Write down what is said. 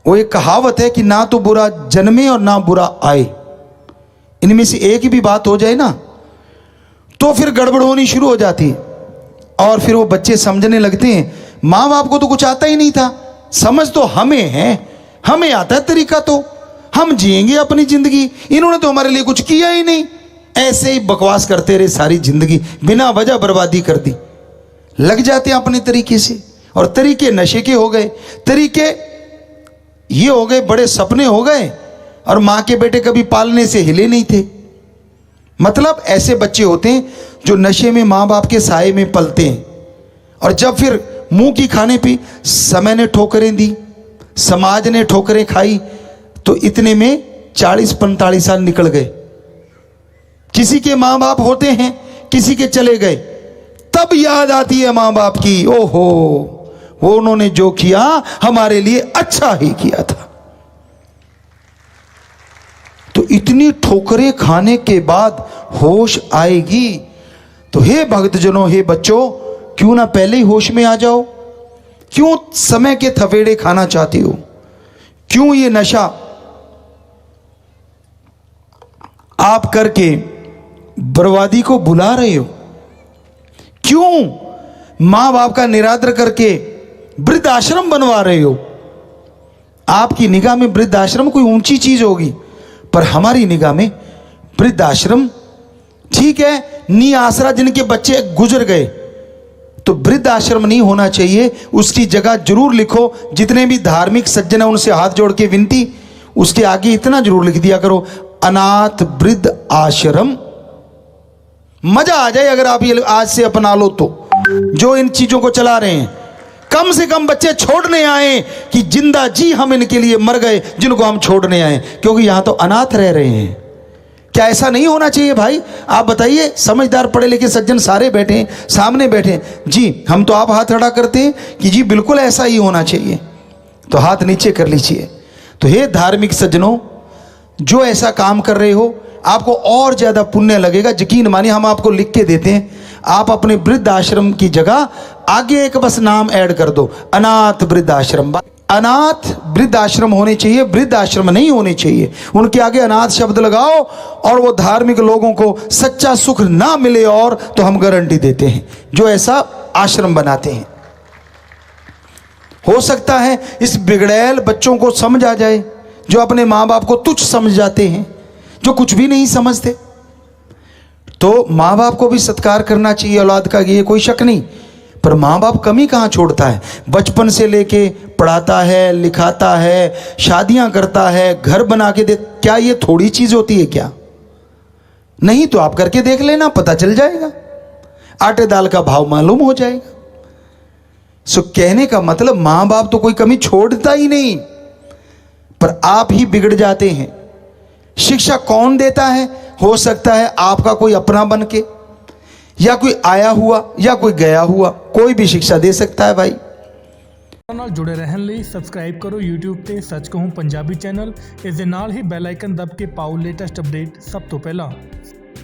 वो एक कहावत है कि ना तो बुरा जन्मे और ना बुरा आए, इनमें से एक ही भी बात हो जाए ना तो फिर गड़बड़ होनी शुरू हो जाती है। और फिर वो बच्चे समझने लगते हैं माँ बाप को तो कुछ आता ही नहीं था, समझ तो हमें है, हमें आता है तरीका, तो हम जिएंगे अपनी जिंदगी, इन्होंने तो हमारे लिए कुछ किया ही नहीं। ऐसे ही बकवास करते रहे सारी जिंदगी, बिना वजह बर्बादी कर दी। लग जाते हैं अपने तरीके से, और तरीके नशे के हो गए, तरीके ये हो गए, बड़े सपने हो गए, और माँ के बेटे कभी पालने से हिले नहीं थे। मतलब ऐसे बच्चे होते हैं जो नशे में माँ बाप के साए में पलते हैं, और जब फिर मुंह की खाने पे समय ने ठोकरें दी, समाज ने ठोकरें खाई, तो इतने में 40-45 साल निकल गए। किसी के माँ बाप होते हैं, किसी के चले गए, तब याद आती है माँ बाप की, ओहो वो उन्होंने जो किया हमारे लिए अच्छा ही किया था। तो इतनी ठोकरें खाने के बाद होश आएगी। तो हे भक्तजनों, हे बच्चों, क्यों ना पहले ही होश में आ जाओ? क्यों समय के थपेड़े खाना चाहती हो? क्यों ये नशा आप करके बर्बादी को बुला रहे हो? क्यों मां बाप का निरादर करके वृद्ध आश्रम बनवा रहे हो? आपकी निगाह में वृद्ध आश्रम कोई ऊंची चीज होगी, पर हमारी निगाह में वृद्ध आश्रम ठीक है, नी आसरा जिनके बच्चे गुजर गए, तो वृद्ध आश्रम नहीं होना चाहिए। उसकी जगह जरूर लिखो, जितने भी धार्मिक सज्जन है उनसे हाथ जोड़ के विनती, उसके आगे इतना जरूर लिख दिया करो, अनाथ वृद्ध आश्रम। मजा आ जाए अगर आप ये आज से अपना लो तो। जो इन चीजों को चला रहे हैं, कम से कम बच्चे छोड़ने आए कि जिंदा जी हम इनके लिए मर गए जिनको हम छोड़ने आए, क्योंकि यहां तो अनाथ रह रहे हैं। क्या ऐसा नहीं होना चाहिए भाई? आप बताइए, समझदार पढ़े लिखे सज्जन सारे बैठे हैं, सामने बैठे हैं जी, हम तो आप हाथ खड़ा करते हैं कि जी बिल्कुल ऐसा ही होना चाहिए, तो हाथ नीचे कर लीजिए। तो हे धार्मिक सज्जनों, जो ऐसा काम कर रहे हो आपको और ज्यादा पुण्य लगेगा। यकीन मानिए, हम आपको लिख के देते हैं, आप अपने वृद्ध आश्रम की जगह आगे एक बस नाम ऐड कर दो, अनाथ वृद्ध आश्रम। अनाथ वृद्ध आश्रम होने चाहिए, वृद्ध आश्रम नहीं होने चाहिए। उनके आगे अनाथ शब्द लगाओ, और वो धार्मिक लोगों को सच्चा सुख ना मिले और तो हम गारंटी देते हैं जो ऐसा आश्रम बनाते हैं। हो सकता है इस बिगड़ैल बच्चों को समझ आ जाए, जो अपने माँ बाप को तुच्छ समझ जाते हैं, जो कुछ भी नहीं समझते। तो माँ बाप को भी सत्कार करना चाहिए औलाद का, ये कोई शक नहीं, पर माँ बाप कमी कहाँ छोड़ता है? बचपन से लेके पढ़ाता है, लिखाता है, शादियां करता है, घर बना के दे। क्या ये थोड़ी चीज होती है क्या? नहीं तो आप करके देख लेना, पता चल जाएगा, आटे दाल का भाव मालूम हो जाएगा। सो कहने का मतलब, माँ बाप तो कोई कमी छोड़ता ही नहीं, पर आप ही बिगड़ जाते हैं। शिक्षा कौन देता है? हो सकता है आपका कोई अपना बन के, या कोई आया हुआ, या कोई गया हुआ, कोई भी शिक्षा दे सकता है भाई। ਨਾਲ ਜੁੜੇ ਰਹਿਣ ਲਈ ਸਬਸਕ੍ਰਾਈਬ ਕਰੋ YouTube ਤੇ ਸੱਚ ਕਹੂੰ ਪੰਜਾਬੀ ਚੈਨਲ। ਇਸ ਦੇ ਨਾਲ ਹੀ ਬੈਲ ਆਈਕਨ ਦਬ ਕੇ ਪਾਓ ਲੇਟੈਸਟ ਅਪਡੇਟ ਸਭ ਤੋਂ ਪਹਿਲਾਂ।